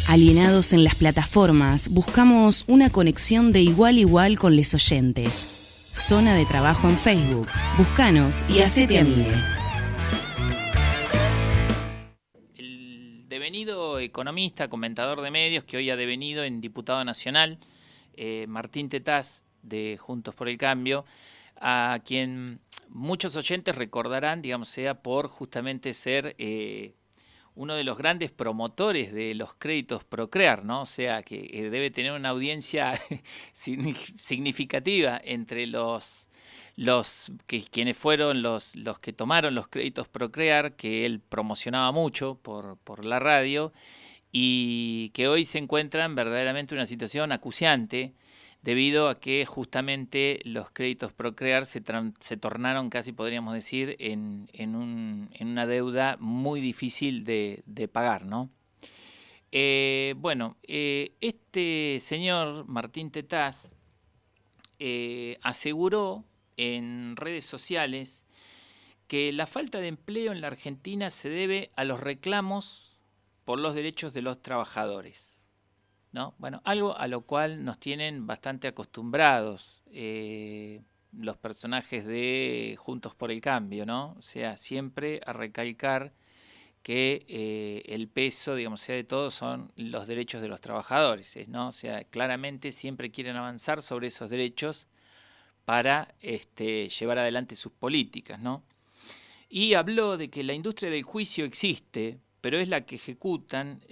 Alienados en las plataformas, buscamos una conexión de igual a igual con les oyentes. Zona de Trabajo en Facebook. Búscanos y hacete amigue. El devenido economista, comentador de medios, que hoy ha devenido en diputado nacional, Martín Tetaz, de Juntos por el Cambio, a quien muchos oyentes recordarán, digamos, sea por justamente ser uno de los grandes promotores de los créditos Procrear, ¿no? O sea, que debe tener una audiencia significativa entre quienes fueron los que tomaron los créditos Procrear, que él promocionaba mucho por la radio, y que hoy se encuentran verdaderamente en una situación acuciante, debido a que justamente los créditos Procrear se tornaron casi, podríamos decir, en una deuda muy difícil de pagar, ¿no? Este señor Martín Tetaz aseguró en redes sociales que la falta de empleo en la Argentina se debe a los reclamos por los derechos de los trabajadores, ¿no? Bueno, algo a lo cual nos tienen bastante acostumbrados los personajes de Juntos por el Cambio, ¿no? O sea, siempre a recalcar que el peso, digamos, sea de todo son los derechos de los trabajadores, ¿no? O sea, claramente siempre quieren avanzar sobre esos derechos para llevar adelante sus políticas, ¿no? Y habló de que la industria del juicio existe, pero es la que ejecutan,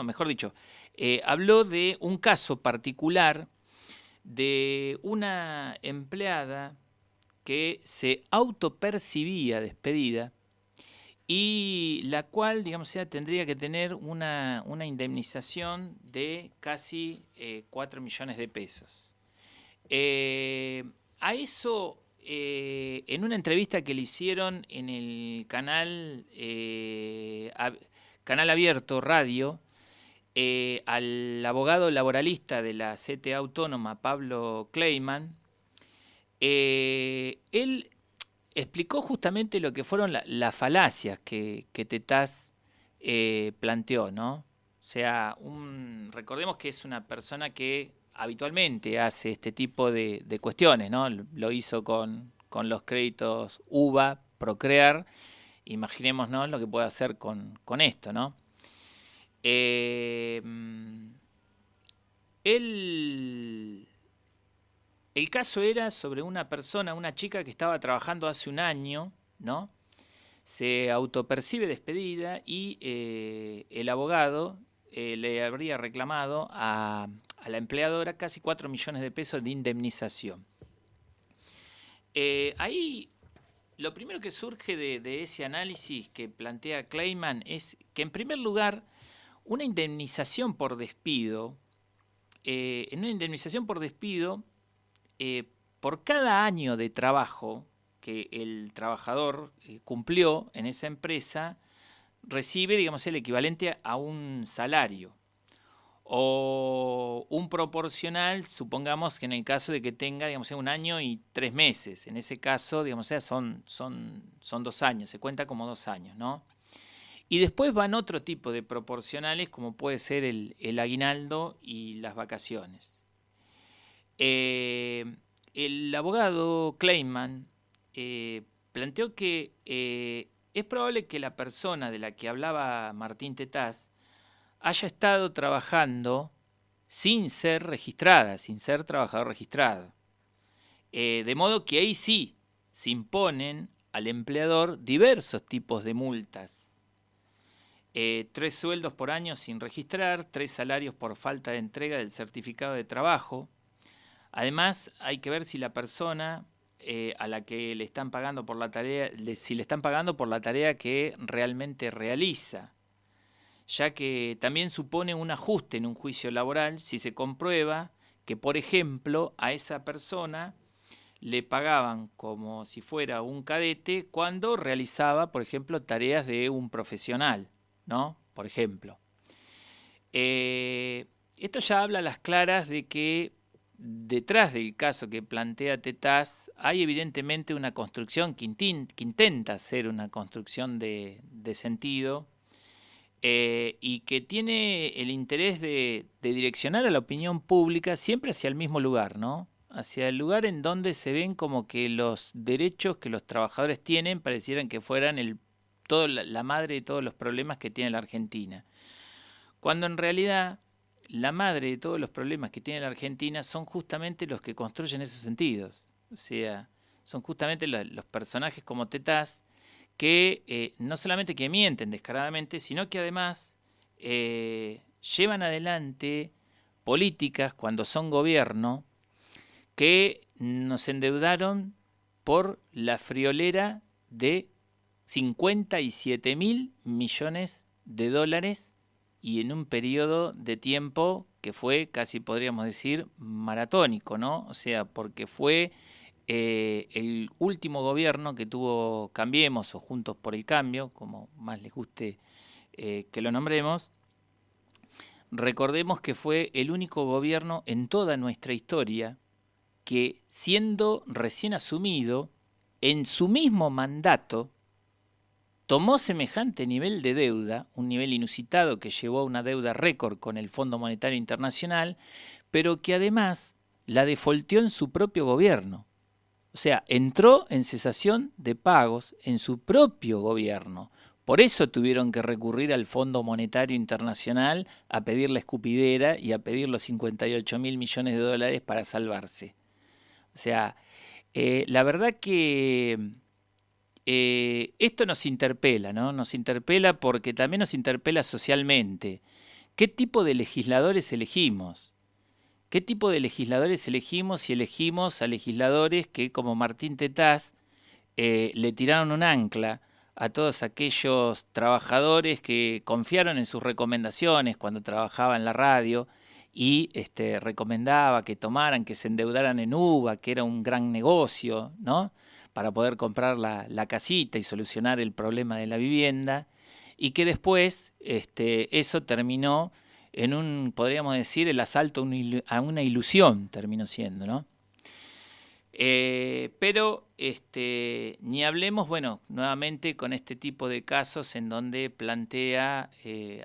mejor dicho, habló de un caso particular de una empleada que se autopercibía despedida y la cual, digamos, tendría que tener una indemnización de casi 4 millones de pesos. A eso, en una entrevista que le hicieron en el canal Abierto Radio, al abogado laboralista de la CTA Autónoma, Pablo Kleiman, él explicó justamente lo que fueron las falacias que Tetaz planteó, ¿no? O sea, recordemos que es una persona que habitualmente hace este tipo de cuestiones, ¿no? Lo hizo con los créditos UVA, Procrear. Imaginemos, ¿no?, lo que puede hacer con esto, ¿no? El caso era sobre una persona, una chica que estaba trabajando hace un año, ¿no? Se autopercibe despedida y el abogado le habría reclamado a la empleadora casi 4 millones de pesos de indemnización. Ahí lo primero que surge de ese análisis que plantea Kleiman es que, en primer lugar, una indemnización por despido, por cada año de trabajo que el trabajador cumplió en esa empresa, recibe, digamos, el equivalente a un salario o un proporcional, supongamos que en el caso de que tenga, digamos, 1 año y 3 meses. En ese caso, digamos, son 2 años, se cuenta como 2 años, ¿no? Y después van otro tipo de proporcionales, como puede ser el aguinaldo y las vacaciones. El abogado Kleiman planteó que es probable que la persona de la que hablaba Martín Tetaz haya estado trabajando sin ser registrada, sin ser trabajador registrado. De modo que ahí sí se imponen al empleador diversos tipos de multas. 3 sueldos por año sin registrar, 3 salarios por falta de entrega del certificado de trabajo. Además, hay que ver si la persona a la que le están pagando por la tarea, si le están pagando por la tarea que realmente realiza, ya que también supone un ajuste en un juicio laboral si se comprueba que, por ejemplo, a esa persona le pagaban como si fuera un cadete cuando realizaba, por ejemplo, tareas de un profesional, ¿no? Por ejemplo. Esto ya habla a las claras de que detrás del caso que plantea Tetaz hay evidentemente una construcción que intenta ser una construcción de sentido, y que tiene el interés de direccionar a la opinión pública siempre hacia el mismo lugar, ¿no? Hacia el lugar en donde se ven como que los derechos que los trabajadores tienen parecieran que fueran la madre de todos los problemas que tiene la Argentina. Cuando en realidad la madre de todos los problemas que tiene la Argentina son justamente los que construyen esos sentidos. O sea, son justamente los personajes como Tetaz que no solamente que mienten descaradamente, sino que además llevan adelante políticas cuando son gobierno que nos endeudaron por la friolera de 57.000 millones de dólares y en un periodo de tiempo que fue casi podríamos decir maratónico, ¿no? O sea, porque fue el último gobierno que tuvo Cambiemos o Juntos por el Cambio, como más les guste que lo nombremos. Recordemos que fue el único gobierno en toda nuestra historia que, siendo recién asumido, en su mismo mandato tomó semejante nivel de deuda, un nivel inusitado que llevó a una deuda récord con el Fondo Monetario Internacional, pero que además la defaulteó en su propio gobierno. O sea, entró en cesación de pagos en su propio gobierno. Por eso tuvieron que recurrir al Fondo Monetario Internacional a pedir la escupidera y a pedir los 58.000 millones de dólares para salvarse. O sea, la verdad que esto nos interpela, ¿no? Nos interpela porque también nos interpela socialmente. ¿Qué tipo de legisladores elegimos? ¿Qué tipo de legisladores elegimos si elegimos a legisladores que, como Martín Tetaz, le tiraron un ancla a todos aquellos trabajadores que confiaron en sus recomendaciones cuando trabajaba en la radio y recomendaba que tomaran, que se endeudaran en UVA, que era un gran negocio, ¿no?, para poder comprar la casita y solucionar el problema de la vivienda, y que después eso terminó en podríamos decir, el asalto a una ilusión terminó siendo, ¿no? Pero ni hablemos, bueno, nuevamente con este tipo de casos en donde plantea,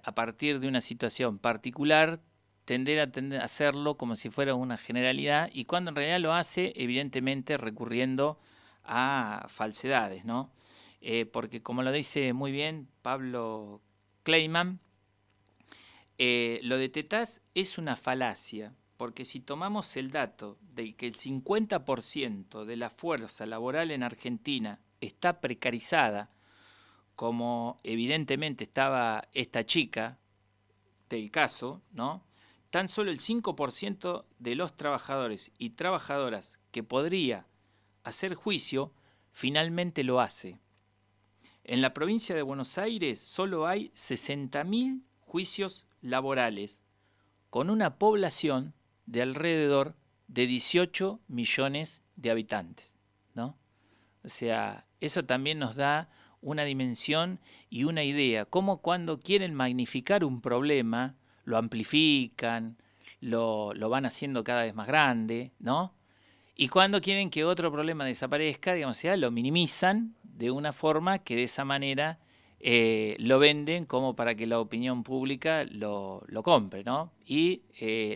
a partir de una situación particular, tender a hacerlo como si fuera una generalidad, y cuando en realidad lo hace, evidentemente recurriendo a falsedades, ¿no? Porque como lo dice muy bien Pablo Kleiman, lo de Tetaz es una falacia, porque si tomamos el dato del que el 50% de la fuerza laboral en Argentina está precarizada, como evidentemente estaba esta chica del caso, ¿no?, tan solo el 5% de los trabajadores y trabajadoras que podría hacer juicio, finalmente lo hace. En la provincia de Buenos Aires solo hay 60.000 juicios laborales, con una población de alrededor de 18 millones de habitantes, ¿no? O sea, eso también nos da una dimensión y una idea, cómo cuando quieren magnificar un problema, lo amplifican, lo van haciendo cada vez más grande, ¿no? Y cuando quieren que otro problema desaparezca, digamos, o sea, lo minimizan de una forma que de esa manera lo venden como para que la opinión pública lo compre, ¿no? Y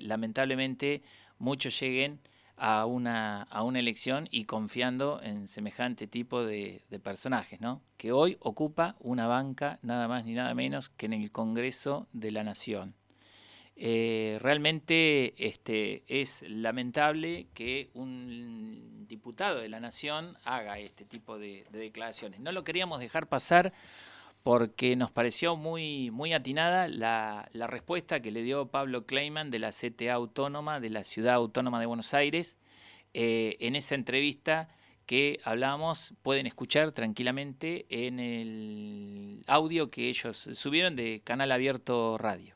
lamentablemente muchos lleguen a una elección y confiando en semejante tipo de personajes, ¿no?, que hoy ocupa una banca nada más ni nada menos que en el Congreso de la Nación. Realmente es lamentable que un diputado de la Nación haga este tipo de declaraciones. No lo queríamos dejar pasar porque nos pareció muy, muy atinada la respuesta que le dio Pablo Kleiman de la CTA Autónoma de la Ciudad Autónoma de Buenos Aires en esa entrevista que hablamos. Pueden escuchar tranquilamente en el audio que ellos subieron de Canal Abierto Radio.